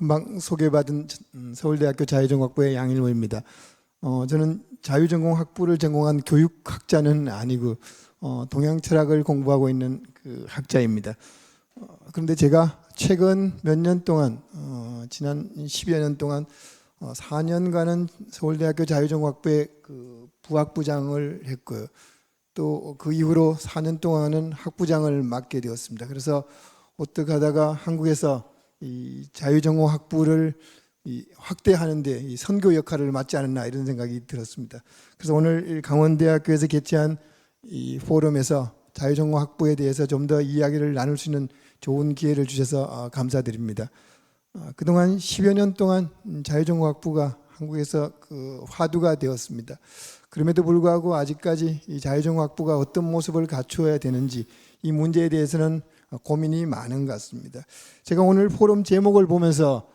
금방 소개받은 서울대학교 자유전공학부의 양일모입니다. 저는 자유전공학부를 전공한 교육학자는 아니고 동양 철학을 공부하고 있는 그 학자입니다. 그런데 제가 최근 몇 년 동안 지난 10여 년 동안 4년간은 서울대학교 자유전공학부의 그 부학부장을 했고요. 또 그 이후로 4년 동안은 학부장을 맡게 되었습니다. 그래서 어떻게 하다가 한국에서 이 자유전공학부를 확대하는데 이 선교 역할을 맡지 않았나 이런 생각이 들었습니다. 그래서 오늘 강원대학교에서 개최한 이 포럼에서 자유전공학부에 대해서 좀 더 이야기를 나눌 수 있는 좋은 기회를 주셔서 감사드립니다. 그동안 10여 년 동안 자유전공학부가 한국에서 그 화두가 되었습니다. 그럼에도 불구하고 아직까지 이 자유전공학부가 어떤 모습을 갖추어야 되는지 이 문제에 대해서는 고민이 많은 것 같습니다. 제가 오늘 포럼 제목을 보면서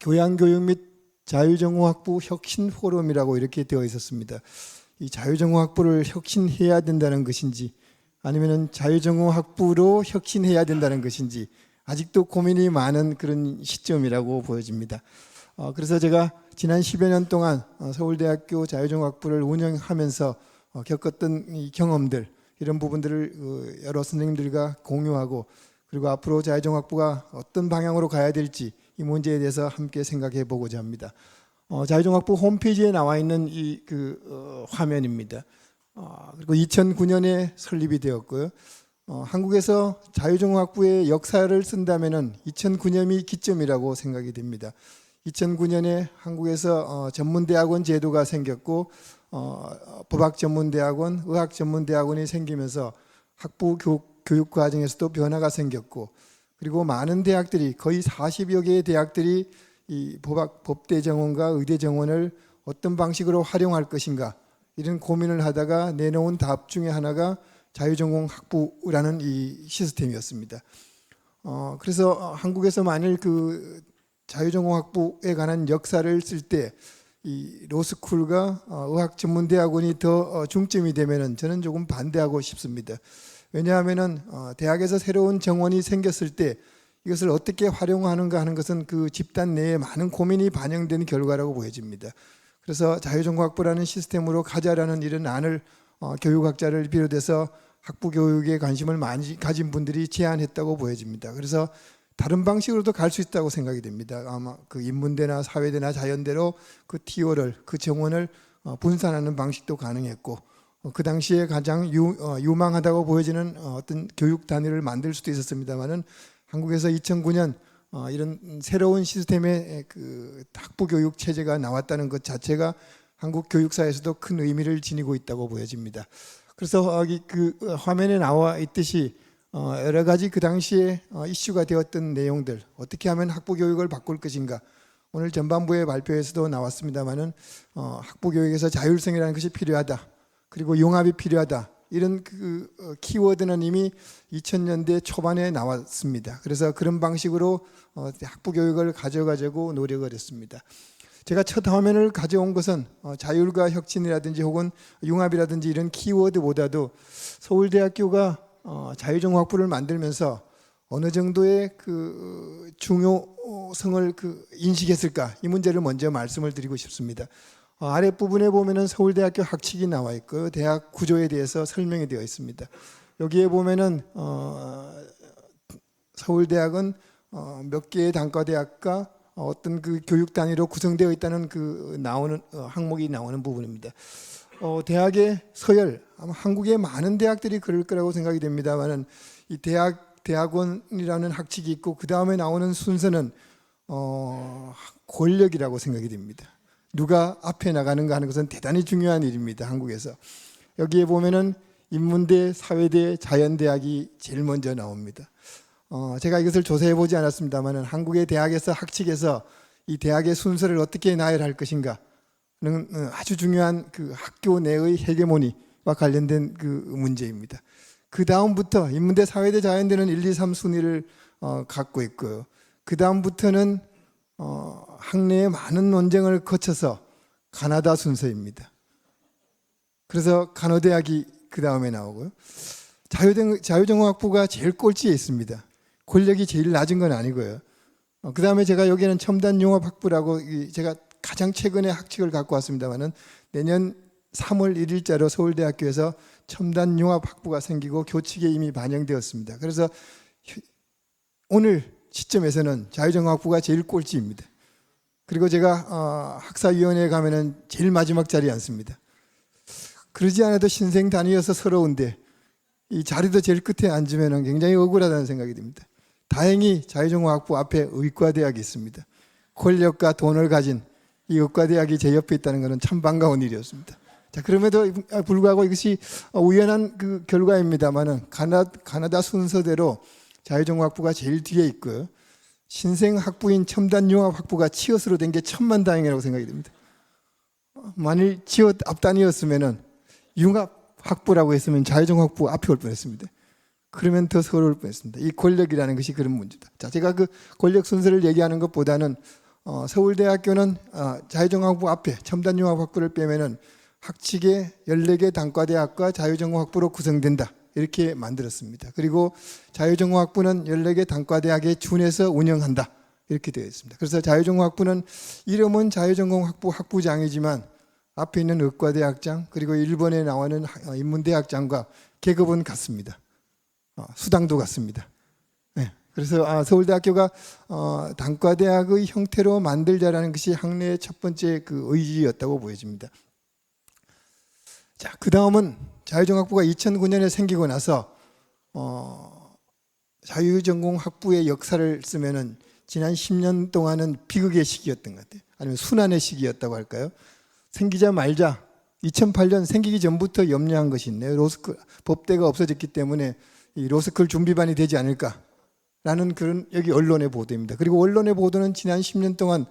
교양교육 및 자유전공학부 혁신 포럼이라고 이렇게 되어 있었습니다. 이 자유전공학부를 혁신해야 된다는 것인지 아니면 자유전공학부로 혁신해야 된다는 것인지 아직도 고민이 많은 그런 시점이라고 보여집니다. 그래서 제가 지난 10여 년 동안 서울대학교 자유전공학부를 운영하면서 겪었던 이 경험들 이런 부분들을 여러 선생님들과 공유하고 그리고 앞으로 자유전공학부가 어떤 방향으로 가야 될지 이 문제에 대해서 함께 생각해 보고자 합니다. 자유전공학부 홈페이지에 나와 있는 이 화면입니다. 그리고 2009년에 설립이 되었고요. 한국에서 자유전공학부의 역사를 쓴다면은 2009년이 기점이라고 생각이 됩니다. 2009년에 한국에서 전문대학원 제도가 생겼고 법학전문대학원, 의학전문대학원이 생기면서 학부 교육 과정에서도 변화가 생겼고 그리고 많은 대학들이 거의 40여 개의 대학들이 이 법대 정원과 의대 정원을 어떤 방식으로 활용할 것인가 이런 고민을 하다가 내놓은 답 중에 하나가 자유전공학부라는 이 시스템이었습니다. 그래서 한국에서 만일 그 자유전공학부에 관한 역사를 쓸 때 이 로스쿨과 의학전문대학원이 더 중점이 되면은 저는 조금 반대하고 싶습니다. 왜냐하면은 대학에서 새로운 정원이 생겼을 때 이것을 어떻게 활용하는가 하는 것은 그 집단 내에 많은 고민이 반영된 결과라고 보여집니다. 그래서 자유전공학부라는 시스템으로 가자라는 이런 안을 교육학자를 비롯해서 학부 교육에 관심을 많이 가진 분들이 제안했다고 보여집니다. 그래서 다른 방식으로도 갈 수 있다고 생각이 됩니다. 아마 그 인문대나 사회대나 자연대로 그 티오를 그 정원을 분산하는 방식도 가능했고 그 당시에 가장 유망하다고 보여지는 어떤 교육 단위를 만들 수도 있었습니다만은 한국에서 2009년 이런 새로운 시스템의 그 학부 교육 체제가 나왔다는 것 자체가 한국 교육사에서도 큰 의미를 지니고 있다고 보여집니다. 그래서 여기 그 화면에 나와 있듯이 여러 가지 그 당시에 이슈가 되었던 내용들 어떻게 하면 학부 교육을 바꿀 것인가 오늘 전반부의 발표에서도 나왔습니다만은 학부 교육에서 자율성이라는 것이 필요하다 그리고 융합이 필요하다 이런 그 키워드는 이미 2000년대 초반에 나왔습니다. 그래서 그런 방식으로 학부 교육을 가져가려고 노력을 했습니다. 제가 첫 화면을 가져온 것은 자율과 혁신이라든지 혹은 융합이라든지 이런 키워드보다도 서울대학교가 자유전공학부를 만들면서 어느 정도의 그 중요성을 인식했을까 이 문제를 먼저 말씀을 드리고 싶습니다. 아랫부분에 보면은 서울대학교 학칙이 나와 있고요. 대학 구조에 대해서 설명이 되어 있습니다. 여기에 보면은 서울대학은 몇 개의 단과대학과 어떤 그 교육 단위로 구성되어 있다는 그 나오는 항목이 나오는 부분입니다. 대학의 서열 아마 한국의 많은 대학들이 그럴 거라고 생각이 됩니다만은 이 대학원이라는 학칙이 있고 그 다음에 나오는 순서는 권력이라고 생각이 됩니다. 누가 앞에 나가는가 하는 것은 대단히 중요한 일입니다. 한국에서 여기에 보면은 인문대, 사회대, 자연대학이 제일 먼저 나옵니다. 제가 이것을 조사해 보지 않았습니다만은 한국의 대학에서 학칙에서 이 대학의 순서를 어떻게 나열할 것인가는 아주 중요한 그 학교 내의 헤게모니와 관련된 그 문제입니다. 그 다음부터 인문대, 사회대, 자연대는 1, 2, 3 순위를 갖고 있고요. 그 다음부터는 학내의 많은 논쟁을 거쳐서 가나다 순서입니다. 그래서 간호대학이 그 다음에 나오고요. 자유전공학부가 제일 꼴찌에 있습니다. 권력이 제일 낮은 건 아니고요. 그다음에 제가 여기는 첨단융합학부라고 제가 가장 최근에 학칙을 갖고 왔습니다만은 내년 3월 1일자로 서울대학교에서 첨단융합학부가 생기고 교칙에 이미 반영되었습니다. 그래서 오늘 시점에서는 자유정학부가 제일 꼴찌입니다. 그리고 제가 학사위원회에 가면은 제일 마지막 자리에 앉습니다. 그러지 않아도 신생 단위여서 서러운데 이 자리도 제일 끝에 앉으면 굉장히 억울하다는 생각이 듭니다. 다행히 자유정학부 앞에 의과대학이 있습니다. 권력과 돈을 가진 이 의과대학이 제 옆에 있다는 것은 참 반가운 일이었습니다. 자, 그럼에도 불구하고 이것이 우연한 그 결과입니다만은 가나다 순서대로 자유정학부가 제일 뒤에 있고요. 신생학부인 첨단융합학부가 치엇으로 된 게 천만다행이라고 생각이 됩니다. 만일 치엇 앞단이었으면은 융합학부라고 했으면 자유정학부 앞에 올 뻔했습니다. 그러면 더 서러울 뻔했습니다. 이 권력이라는 것이 그런 문제다. 자, 제가 그 권력 순서를 얘기하는 것보다는 서울대학교는 자유정학부 앞에 첨단융합학부를 빼면은 학칙의 14개 단과대학과 자유정학부로 구성된다. 이렇게 만들었습니다. 그리고 자유정학부는 14개 단과대학에 준해서 운영한다. 이렇게 되어 있습니다. 그래서 자유정학부는 이름은 자유전공학부 학부장이지만 앞에 있는 의과대학장 그리고 일본에 나오는 인문대학장과 계급은 같습니다. 수당도 같습니다. 네. 그래서 서울대학교가 단과대학의 형태로 만들자라는 것이 학내의 첫 번째 그 의지였다고 보여집니다. 자, 그 다음은 자유정학부가 2009년에 생기고 나서 자유전공학부의 역사를 쓰면은 지난 10년 동안은 비극의 시기였던 것 같아요. 아니면 순환의 시기였다고 할까요? 생기자마자 2008년 생기기 전부터 염려한 것이 있네요. 로스쿨 법대가 없어졌기 때문에 이 로스쿨 준비반이 되지 않을까라는 그런 여기 언론의 보도입니다. 그리고 언론의 보도는 지난 10년 동안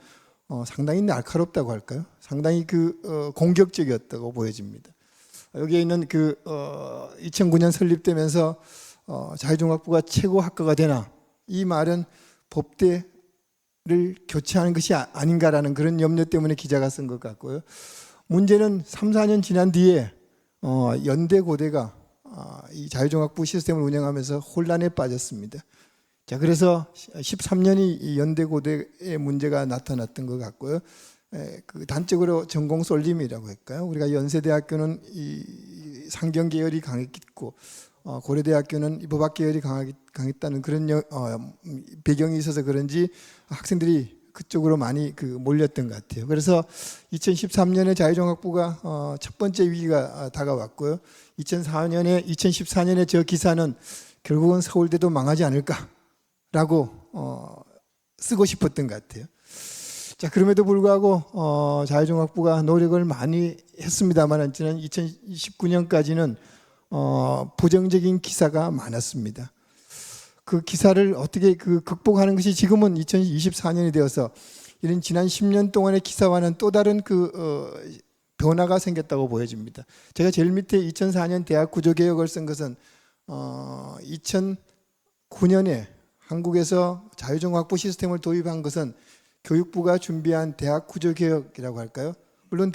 상당히 날카롭다고 할까요? 상당히 공격적이었다고 보여집니다. 여기에 있는 2009년 설립되면서 자유종합부가 최고 학과가 되나 이 말은 법대를 교체하는 것이 아닌가라는 그런 염려 때문에 기자가 쓴 것 같고요. 문제는 3, 4년 지난 뒤에 연대 고대가 이 자유종합부 시스템을 운영하면서 혼란에 빠졌습니다. 자, 그래서 13년이 이 연대 고대의 문제가 나타났던 것 같고요. 그 단적으로 전공 쏠림이라고 할까요? 우리가 연세대학교는 이 상경 계열이 강했고 고려대학교는 법학 계열이 강했다는 그런 배경이 있어서 그런지 학생들이 그쪽으로 많이 몰렸던 것 같아요. 그래서 2013년에 자유종합부가 첫 번째 위기가 다가왔고요. 2014년에 저 기사는 결국은 서울대도 망하지 않을까라고 쓰고 싶었던 것 같아요. 자, 그럼에도 불구하고 자유종합부가 노력을 많이 했습니다만 지난 2019년까지는 부정적인 기사가 많았습니다. 그 기사를 어떻게 극복하는 것이 지금은 2024년이 되어서 이런 지난 10년 동안의 기사와는 또 다른 변화가 생겼다고 보여집니다. 제가 제일 밑에 2004년 대학 구조개혁을 쓴 것은 2009년에 한국에서 자유종합부 시스템을 도입한 것은 교육부가 준비한 대학 구조개혁이라고 할까요? 물론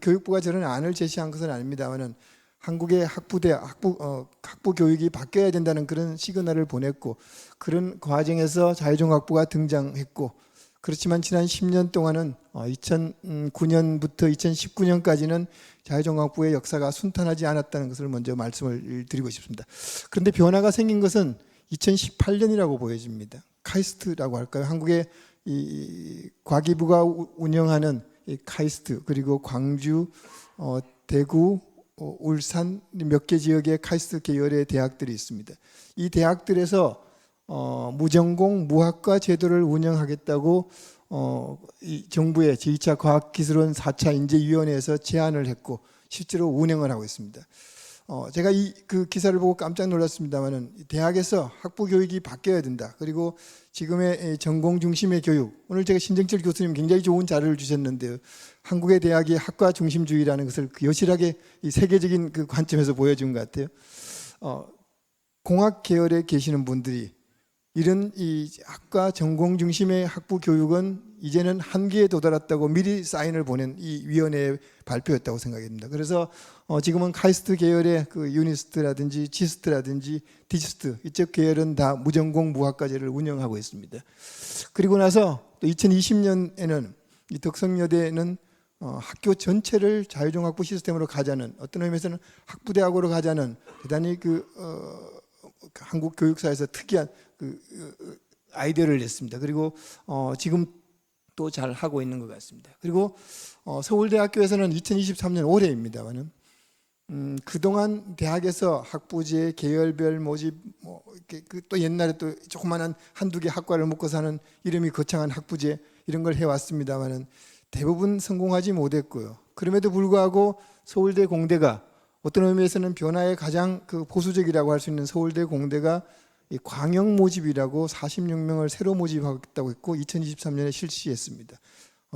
교육부가 저런 안을 제시한 것은 아닙니다만은 한국의 학부 교육이 바뀌어야 된다는 그런 시그널을 보냈고 그런 과정에서 자유종합부가 등장했고 그렇지만 지난 10년 동안은 2009년부터 2019년까지는 자유종합부의 역사가 순탄하지 않았다는 것을 먼저 말씀을 드리고 싶습니다. 그런데 변화가 생긴 것은 2018년이라고 보여집니다. 카이스트라고 할까요? 한국의 이 과기부가 운영하는 이 카이스트 그리고 광주, 대구, 울산 몇 개 지역의 카이스트 계열의 대학들이 있습니다. 이 대학들에서 무전공 무학과 제도를 운영하겠다고 이 정부의 제2차 과학기술원 4차 인재위원회에서 제안을 했고 실제로 운영을 하고 있습니다. 제가 그 기사를 보고 깜짝 놀랐습니다만은 대학에서 학부 교육이 바뀌어야 된다. 그리고 지금의 전공 중심의 교육. 오늘 제가 신정철 교수님 굉장히 좋은 자료를 주셨는데요. 한국의 대학이 학과 중심주의라는 것을 여실하게 이 세계적인 관점에서 보여준 것 같아요. 공학 계열에 계시는 분들이 이런 이 학과 전공 중심의 학부 교육은 이제는 한계에 도달했다고 미리 사인을 보낸 이 위원회의 발표였다고 생각이 듭니다. 그래서 지금은 카이스트 계열의 그 유니스트라든지 지스트라든지 디지스트 이쪽 계열은 다 무전공 무학과제를 운영하고 있습니다. 그리고 나서 또 2020년에는 이 덕성여대는 학교 전체를 자유종합부 시스템으로 가자는, 어떤 의미에서는 학부대학으로 가자는 대단히 한국 교육사에서 특이한 아이디어를 냈습니다. 그리고 지금 또 잘 하고 있는 것 같습니다. 그리고 서울대학교에서는 2023년 올해입니다만은 그동안 대학에서 학부제 계열별 모집 또 옛날에 또 조그마한 한두 개 학과를 묶어서 하는 이름이 거창한 학부제 이런 걸 해왔습니다만은 대부분 성공하지 못했고요. 그럼에도 불구하고 서울대 공대가 어떤 의미에서는 변화의 가장 보수적이라고 할 수 있는 서울대 공대가 이 광역 모집이라고 46명을 새로 모집하겠다고 했고 2023년에 실시했습니다.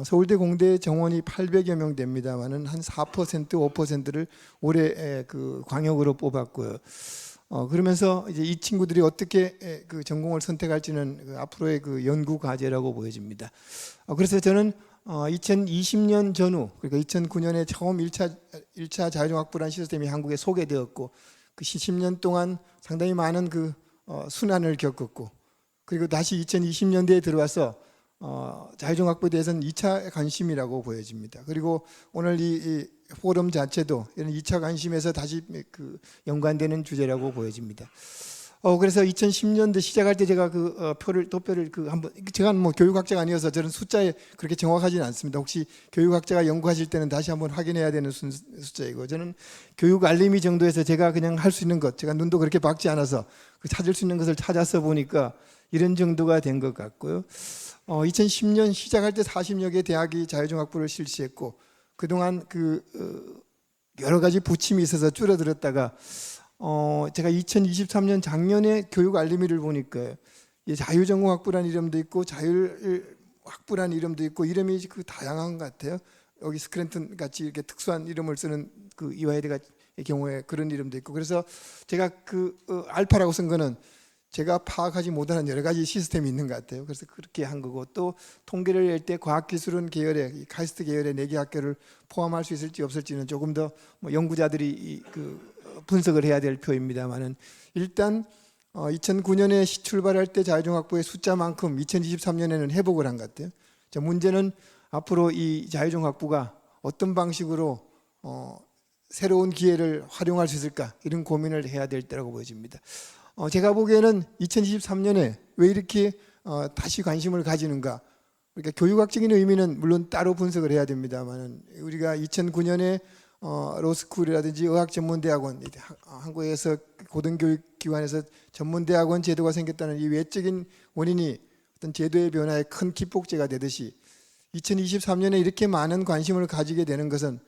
서울대 공대 정원이 800여 명 됩니다만은 한 4%, 5%를 올해 광역으로 뽑았고요. 그러면서 이제 이 친구들이 어떻게 전공을 선택할지는 앞으로의 연구 과제라고 보여집니다. 그래서 저는 2020년 전후, 그러니까 2009년에 처음 1차 자유종합부라는 시스템이 한국에 소개되었고 그 10년 동안 상당히 많은 순환을 겪었고, 그리고 다시 2020년대에 들어와서 자유종합부에 대해서는 2차 관심이라고 보여집니다. 그리고 오늘 이 포럼 자체도 이런 2차 관심에서 다시 연관되는 주제라고 보여집니다. 그래서 2010년대 시작할 때 제가 도표를 한번, 제가 뭐 교육학자가 아니어서 저는 숫자에 그렇게 정확하지는 않습니다. 혹시 교육학자가 연구하실 때는 다시 한번 확인해야 되는 숫자이고, 저는 교육 알림이 정도에서 제가 그냥 할 수 있는 것, 제가 눈도 그렇게 밝지 않아서 찾을 수 있는 것을 찾아서 보니까 이런 정도가 된 것 같고요. 2010년 시작할 때 40여 개 대학이 자유종합부를 실시했고, 그동안 여러 가지 부침이 있어서 줄어들었다가 제가 2023년 작년에 교육 알림이를 보니까 자유전공학부라는 이름도 있고 자율학부라는 이름도 있고 이름이 다양한 것 같아요. 여기 스크랜턴 같이 이렇게 특수한 이름을 쓰는 이화여대의 경우에 그런 이름도 있고, 그래서 제가 알파라고 쓴 거는 제가 파악하지 못하는 여러 가지 시스템이 있는 것 같아요. 그래서 그렇게 한 거고, 또 통계를 낼 때 과학기술은 계열의 카이스트 계열의 4개 학교를 포함할 수 있을지 없을지는 조금 더 연구자들이 분석을 해야 될 표입니다만은, 일단 2009년에 출발할 때 자유종합부의 숫자만큼 2023년에는 회복을 한 것 같아요. 문제는 앞으로 이 자유종합부가 어떤 방식으로 새로운 기회를 활용할 수 있을까, 이런 고민을 해야 될 때라고 보여집니다. 제가 보기에는 2023년에 왜 이렇게 다시 관심을 가지는가, 그러니까 교육학적인 의미는 물론 따로 분석을 해야 됩니다만, 우리가 2009년에 로스쿨이라든지 의학전문대학원, 한국에서 고등교육기관에서 전문대학원 제도가 생겼다는 이 외적인 원인이 어떤 제도의 변화에 큰 기폭제가 되듯이 2023년에 이렇게 많은 관심을 가지게 되는 것은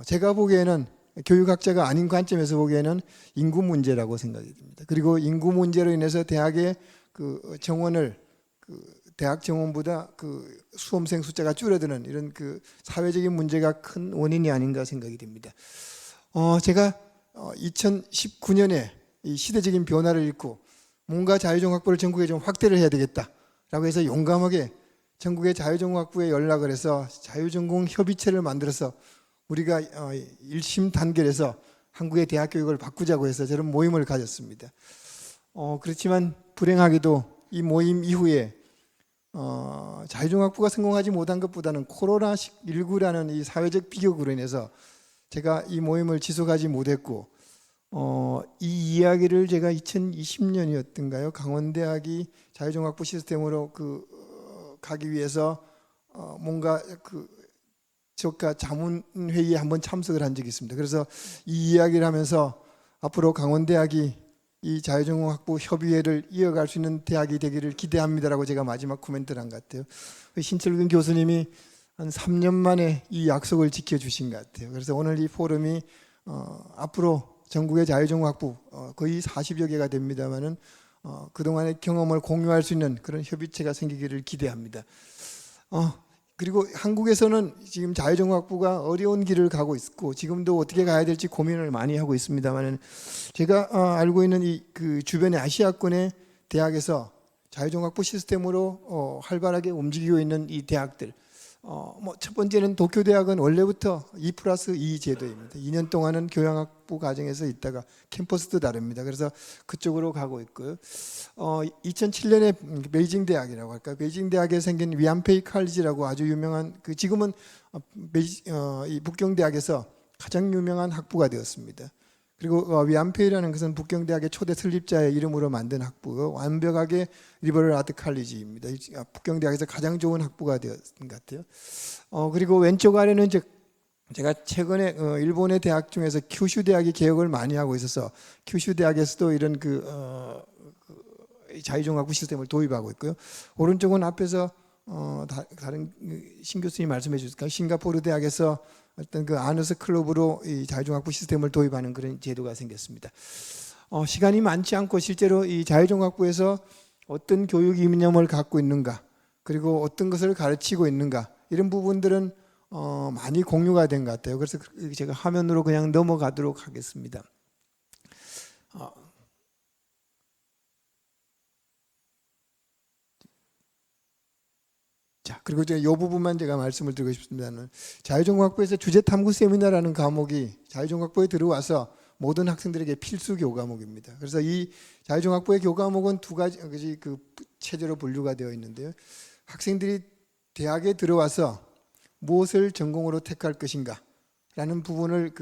제가 보기에는, 교육학자가 아닌 관점에서 보기에는 인구 문제라고 생각이 듭니다. 그리고 인구 문제로 인해서 대학의 정원을 대학 정원보다 수험생 숫자가 줄어드는 이런 사회적인 문제가 큰 원인이 아닌가 생각이 됩니다. 제가 2019년에 이 시대적인 변화를 읽고 뭔가 자유종합부를 전국에 좀 확대를 해야 되겠다라고 해서 용감하게 전국의 자유종합부에 연락을 해서 자유전공 협의체를 만들어서 우리가 일심 단결해서 한국의 대학 교육을 바꾸자고 해서 저런 모임을 가졌습니다. 그렇지만 불행하게도 이 모임 이후에 자유종합부가 성공하지 못한 것보다는 코로나19라는 이 사회적 비극으로 인해서 제가 이 모임을 지속하지 못했고, 이 이야기를 제가 2020년이었던가요? 강원대학이 자유종합부 시스템으로 가기 위해서 뭔가 지역가 자문회의에 한번 참석을 한 적이 있습니다. 그래서 이 이야기를 하면서 앞으로 강원대학이 이 자유전공학부 협의회를 이어갈 수 있는 대학이 되기를 기대합니다라고 제가 마지막 코멘트를 한 것 같아요. 신철근 교수님이 한 3년 만에 이 약속을 지켜주신 것 같아요. 그래서 오늘 이 포럼이 앞으로 전국의 자유전공학부 거의 40여 개가 됩니다만은 그동안의 경험을 공유할 수 있는 그런 협의체가 생기기를 기대합니다. 그리고 한국에서는 지금 자유전공학부가 어려운 길을 가고 있고 지금도 어떻게 가야 될지 고민을 많이 하고 있습니다만, 제가 알고 있는 주변의 아시아권의 대학에서 자유종합부 시스템으로 활발하게 움직이고 있는 이 대학들, 첫 번째는 도쿄대학은 원래부터 2+2 제도입니다. 2년 동안은 교양학부 과정에서 있다가 캠퍼스도 다릅니다. 그래서 그쪽으로 가고 있고요. 2007년에 베이징 대학이라고 할까요? 베이징 대학에 생긴 위안페이 칼리지라고 아주 유명한, 지금은 이 북경 대학에서 가장 유명한 학부가 되었습니다. 그리고 위안페이라는 것은 북경 대학의 초대 설립자의 이름으로 만든 학부고, 완벽하게 리버럴 아트 칼리지입니다. 북경 대학에서 가장 좋은 학부가 되었던 것 같아요. 그리고 왼쪽 아래는 이제 제가 최근에 일본의 대학 중에서 큐슈 대학이 개혁을 많이 하고 있어서 큐슈 대학에서도 이런 자유종합부 시스템을 도입하고 있고요. 오른쪽은 앞에서 다른 신 교수님 말씀해 주실까요? 싱가포르 대학에서 어떤 아너스 클럽으로 이 자유종합부 시스템을 도입하는 그런 제도가 생겼습니다. 시간이 많지 않고 실제로 이 자유종합부에서 어떤 교육 이념을 갖고 있는가, 그리고 어떤 것을 가르치고 있는가, 이런 부분들은 많이 공유가 된 것 같아요. 그래서 제가 화면으로 그냥 넘어가도록 하겠습니다. 자, 그리고 이 부분만 제가 말씀을 드리고 싶습니다. 자유종합부에서 주제탐구 세미나라는 과목이 자유종합부에 들어와서 모든 학생들에게 필수 교과목입니다. 그래서 이 자유종합부의 교과목은 두 가지 체제로 분류가 되어 있는데요. 학생들이 대학에 들어와서 무엇을 전공으로 택할 것인가 라는 부분을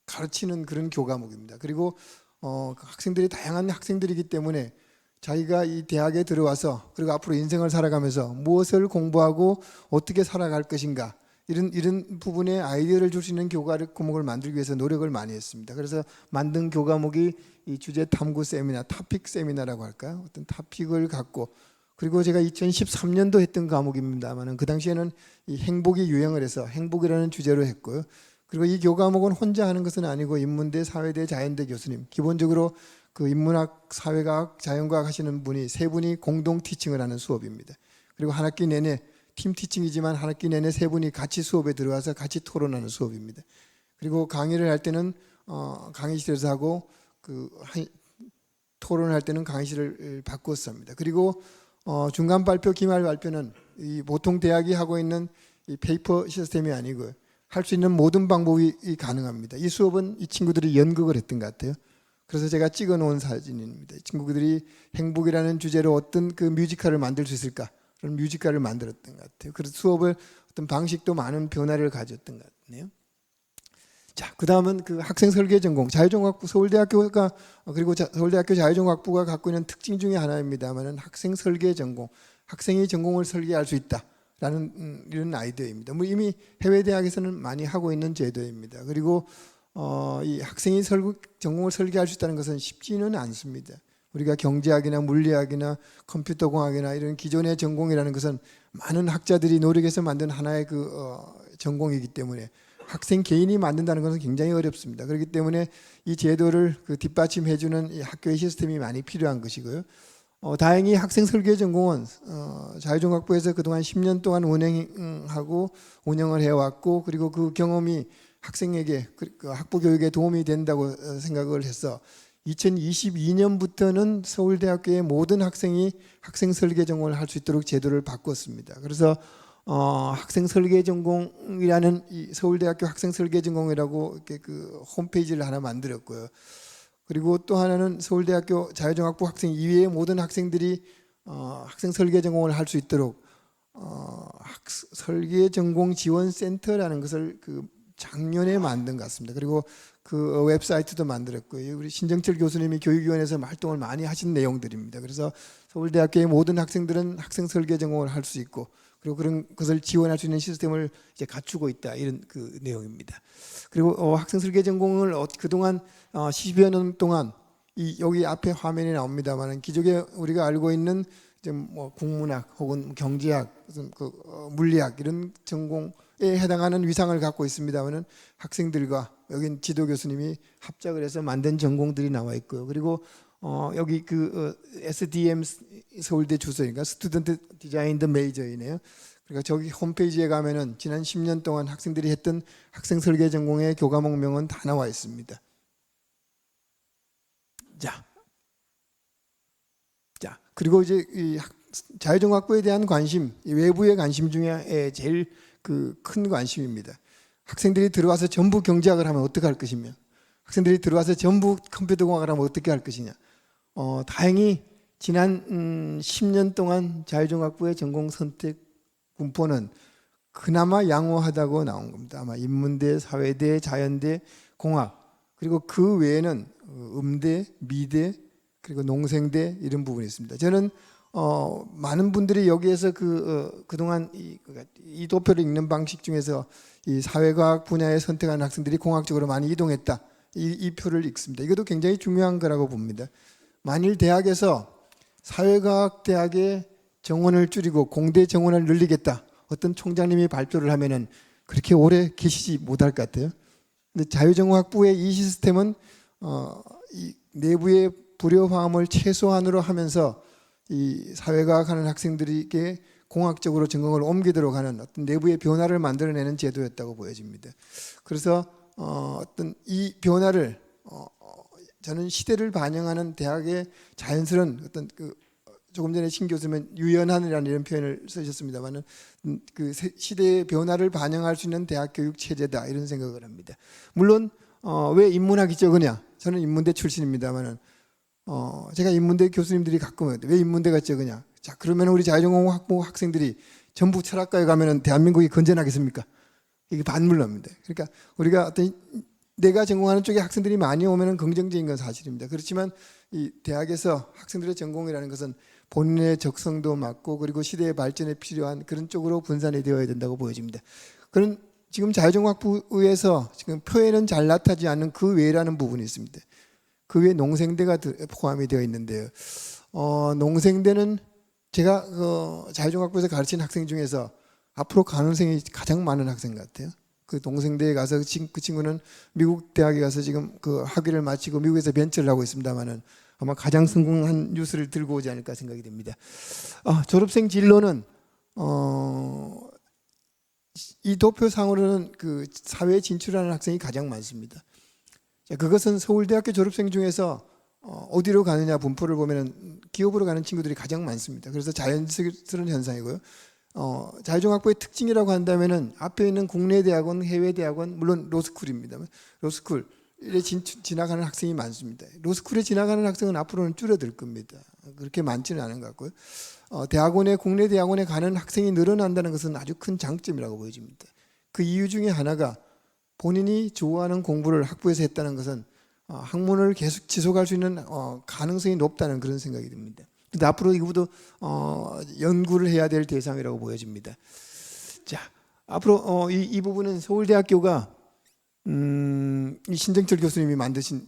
가르치는 그런 교과목입니다. 그리고 학생들이 다양한 학생들이기 때문에 자기가 이 대학에 들어와서 그리고 앞으로 인생을 살아가면서 무엇을 공부하고 어떻게 살아갈 것인가, 이런 부분에 아이디어를 줄 수 있는 교과목을 만들기 위해서 노력을 많이 했습니다. 그래서 만든 교과목이 이 주제 탐구 세미나, 토픽 세미나라고 할까요? 어떤 토픽을 갖고, 그리고 제가 2013년도 했던 과목입니다만 그 당시에는 이 행복이 유행을 해서 행복이라는 주제로 했고요. 그리고 이 교과목은 혼자 하는 것은 아니고 인문대, 사회대, 자연대 교수님, 기본적으로 인문학, 사회과학, 자연과학 하시는 분이 세 분이 공동 티칭을 하는 수업입니다. 그리고 한 학기 내내 팀 티칭이지만 한 학기 내내 세 분이 같이 수업에 들어와서 같이 토론하는 수업입니다. 그리고 강의를 할 때는 강의실에서 하고 토론을 할 때는 강의실을 바꿨습니다. 그리고 중간 발표, 기말 발표는 이 보통 대학이 하고 있는 이 페이퍼 시스템이 아니고 할 수 있는 모든 방법이 가능합니다. 이 수업은 이 친구들이 연극을 했던 것 같아요. 그래서 제가 찍어 놓은 사진입니다. 친구들이 행복이라는 주제로 어떤 뮤지컬을 만들 수 있을까, 그런 뮤지컬을 만들었던 것 같아요. 그래서 수업을 어떤 방식도 많은 변화를 가졌던 것 같네요. 자, 그 다음은 학생 설계 전공, 자유종합부, 서울대학교가 그리고 서울대학교 자유종합부가 갖고 있는 특징 중에 하나입니다만은 학생 설계 전공, 학생이 전공을 설계할 수 있다라는 이런 아이디어입니다. 이미 해외 대학에서는 많이 하고 있는 제도입니다. 그리고 이 학생이 전공을 설계할 수 있다는 것은 쉽지는 않습니다. 우리가 경제학이나 물리학이나 컴퓨터공학이나 이런 기존의 전공이라는 것은 많은 학자들이 노력해서 만든 하나의 전공이기 때문에 학생 개인이 만든다는 것은 굉장히 어렵습니다. 그렇기 때문에 이 제도를 뒷받침해주는 이 학교의 시스템이 많이 필요한 것이고요. 다행히 학생 설계 전공은 자유종합부에서 그동안 10년 동안 운영하고 운영을 해왔고, 그리고 그 경험이 학생에게 학부 교육에 도움이 된다고 생각을 해서 2022년부터는 서울대학교의 모든 학생이 학생 설계 전공을 할 수 있도록 제도를 바꿨습니다. 그래서 학생 설계 전공이라는 이 서울대학교 학생 설계 전공이라고 이렇게 홈페이지를 하나 만들었고요. 그리고 또 하나는 서울대학교 자유종합부 학생 이외의 모든 학생들이 학생 설계 전공을 할 수 있도록 설계 전공 지원 센터라는 것을 작년에 만든 것 같습니다. 그리고 웹사이트도 만들었고요. 우리 신정철 교수님이 교육위원회에서 활동을 많이 하신 내용들입니다. 그래서 서울대학교의 모든 학생들은 학생 설계 전공을 할 수 있고, 그리고 그런 것을 지원할 수 있는 시스템을 이제 갖추고 있다, 이런 내용입니다. 그리고 학생 설계 전공을 그동안 10여 년 동안 여기 앞에 화면에 나옵니다만 기존에 우리가 알고 있는 국문학 혹은 경제학, 물리학 이런 전공에 해당하는 위상을 갖고 있습니다만은 학생들과 여긴 지도 교수님이 합작을 해서 만든 전공들이 나와 있고요. 그리고 여기 SDM 서울대 주소니까 스튜던트 디자인드 메이저이네요. 그러니까 저기 홈페이지에 가면은 지난 10년 동안 학생들이 했던 학생 설계 전공의 교과목명은 다 나와 있습니다. 자, 그리고 이제 이 자유정학부에 대한 관심, 이 외부의 관심 중에 제일 그 큰 관심입니다. 학생들이 들어와서 전부 경제학을 하면 어떻게 할 것이며, 학생들이 들어와서 전부 컴퓨터공학을 하면 어떻게 할 것이냐. 다행히 지난 10년 동안 자유종합부의 전공 선택 분포는 그나마 양호하다고 나온 겁니다. 아마 인문대, 사회대, 자연대, 공학, 그리고 그 외에는 음대, 미대, 그리고 농생대 이런 부분이 있습니다. 저는 많은 분들이 여기에서 그동안 이 도표를 읽는 방식 중에서 이 사회과학 분야에 선택한 학생들이 공학 쪽으로 많이 이동했다. 이 표를 읽습니다. 이것도 굉장히 중요한 거라고 봅니다. 만일 대학에서 사회과학 대학의 정원을 줄이고 공대 정원을 늘리겠다, 어떤 총장님이 발표를 하면은 그렇게 오래 계시지 못할 것 같아요. 근데 자유정학부의 이 시스템은 이 내부의 불협화음을 최소한으로 하면서 이 사회과학 하는 학생들에게 공학적으로 전공을 옮기도록 하는 어떤 내부의 변화를 만들어내는 제도였다고 보여집니다. 그래서 어떤 이 변화를 저는 시대를 반영하는 대학의 자연스러운 어떤 조금 전에 신 교수님은 유연한이라는 이런 표현을 쓰셨습니다만은 그 시대의 변화를 반영할 수 있는 대학 교육 체제다 이런 생각을 합니다. 물론 왜 인문학이 적으냐? 저는 인문대 출신입니다만은 제가 인문대 교수님들이 가끔 왜 인문대가 적으냐? 자, 그러면 우리 자유전공학부 학생들이 전부 철학과에 가면은 대한민국이 건전하겠습니까? 이게 반문랍니다. 그러니까 우리가 어떤 내가 전공하는 쪽에 학생들이 많이 오면은 긍정적인 건 사실입니다. 그렇지만 이 대학에서 학생들의 전공이라는 것은 본인의 적성도 맞고 그리고 시대의 발전에 필요한 그런 쪽으로 분산이 되어야 된다고 보여집니다. 그런 지금 자유전공학부에서 지금 표에는 잘 나타나지 않는 그 외라는 부분이 있습니다. 그 외에 농생대가 포함이 되어 있는데요. 농생대는 제가 자유종합부에서 가르친 학생 중에서 앞으로 가능성이 가장 많은 학생 같아요. 그 농생대에 가서 그 친구는 미국 대학에 가서 지금 그 학위를 마치고 미국에서 벤처를 하고 있습니다만은 아마 가장 성공한 뉴스를 들고 오지 않을까 생각이 됩니다. 졸업생 진로는 이 도표상으로는 그 사회에 진출하는 학생이 가장 많습니다. 자, 그것은 서울대학교 졸업생 중에서 어디로 가느냐 분포를 보면은 기업으로 가는 친구들이 가장 많습니다. 그래서 자연스러운 현상이고요. 자유종합부의 특징이라고 한다면은 앞에 있는 국내 대학원, 해외 대학원, 물론 로스쿨입니다. 로스쿨에 지나가는 학생이 많습니다. 로스쿨에 지나가는 학생은 앞으로는 줄어들 겁니다. 그렇게 많지는 않은 것 같고요. 대학원에 국내 대학원에 가는 학생이 늘어난다는 것은 아주 큰 장점이라고 보여집니다. 그 이유 중에 하나가 본인이 좋아하는 공부를 학부에서 했다는 것은 학문을 계속 지속할 수 있는 가능성이 높다는 그런 생각이 듭니다. 근데 앞으로 이것도 연구를 해야 될 대상이라고 보여집니다. 자, 앞으로 이 부분은 서울대학교가 이 신정철 교수님이 만드신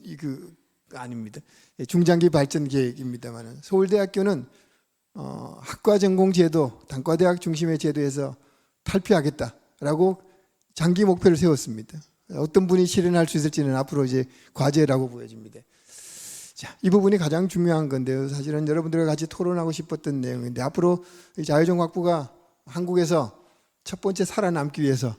아닙니다. 중장기 발전 계획입니다만 서울대학교는 학과 전공 제도, 단과대학 중심의 제도에서 탈피하겠다라고 장기 목표를 세웠습니다. 어떤 분이 실현할 수 있을지는 앞으로 이제 과제라고 보여집니다. 자, 이 부분이 가장 중요한 건데요. 사실은 여러분들과 같이 토론하고 싶었던 내용인데 앞으로 자유종합부가 한국에서 첫 번째 살아남기 위해서,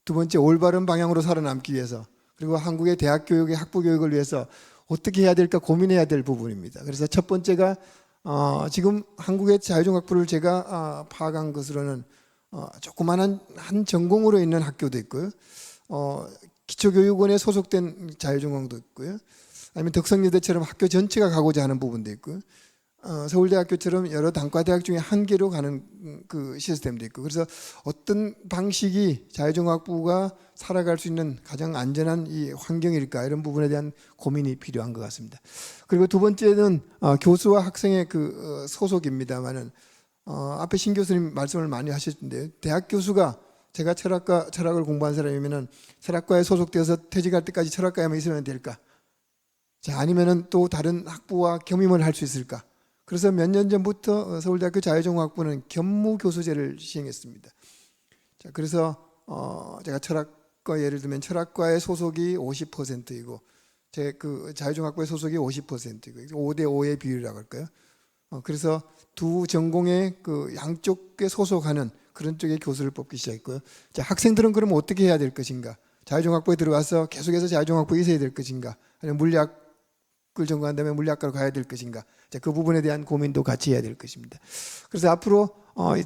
두 번째 올바른 방향으로 살아남기 위해서, 그리고 한국의 대학 교육의 학부 교육을 위해서 어떻게 해야 될까 고민해야 될 부분입니다. 그래서 첫 번째가 지금 한국의 자유종합부를 제가 파악한 것으로는 조그마한 한 전공으로 있는 학교도 있고요. 기초교육원에 소속된 자유전공도 있고요. 아니면 덕성여대처럼 학교 전체가 가고자 하는 부분도 있고요. 서울대학교처럼 여러 단과대학 중에 한 개로 가는 그 시스템도 있고, 그래서 어떤 방식이 자유종합부가 살아갈 수 있는 가장 안전한 이 환경일까, 이런 부분에 대한 고민이 필요한 것 같습니다. 그리고 두 번째는 교수와 학생의 그 소속입니다만은 앞에 신 교수님 말씀을 많이 하셨는데요. 대학 교수가, 제가 철학을 공부한 사람이면은 철학과에 소속되어서 퇴직할 때까지 철학과에만 있으면 될까? 자, 아니면은 또 다른 학부와 겸임을 할 수 있을까? 그래서 몇 년 전부터 서울대학교 자유종합부는 겸무교수제를 시행했습니다. 자, 그래서 제가 철학과 예를 들면 철학과의 소속이 50%이고 제 그 자유종합부의 소속이 50%이고 5대 5의 비율이라고 할까요? 그래서 두 전공의 그 양쪽에 소속하는 그런 쪽의 교수를 뽑기 시작했고요. 자, 학생들은 그러면 어떻게 해야 될 것인가? 자유종합부에 들어가서 계속해서 자유종합부에 있어야 될 것인가? 아니면 물리학 국을 전공한 다음에 물리학과로 가야 될 것인가? 자, 그 부분에 대한 고민도 같이 해야 될 것입니다. 그래서 앞으로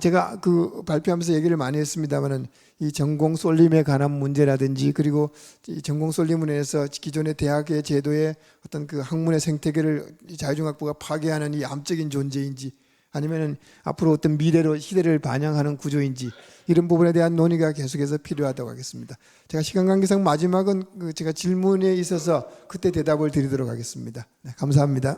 제가 그 발표하면서 얘기를 많이 했습니다만은 이 전공 쏠림에 관한 문제라든지 그리고 이 전공 쏠림으로 인해서 기존의 대학의 제도의 어떤 그 학문의 생태계를 자유중학부가 파괴하는 이 암적인 존재인지 아니면은 앞으로 어떤 미래로 시대를 반영하는 구조인지 이런 부분에 대한 논의가 계속해서 필요하다고 하겠습니다. 제가 시간 관계상 마지막은 제가 질문에 있어서 그때 대답을 드리도록 하겠습니다. 네, 감사합니다.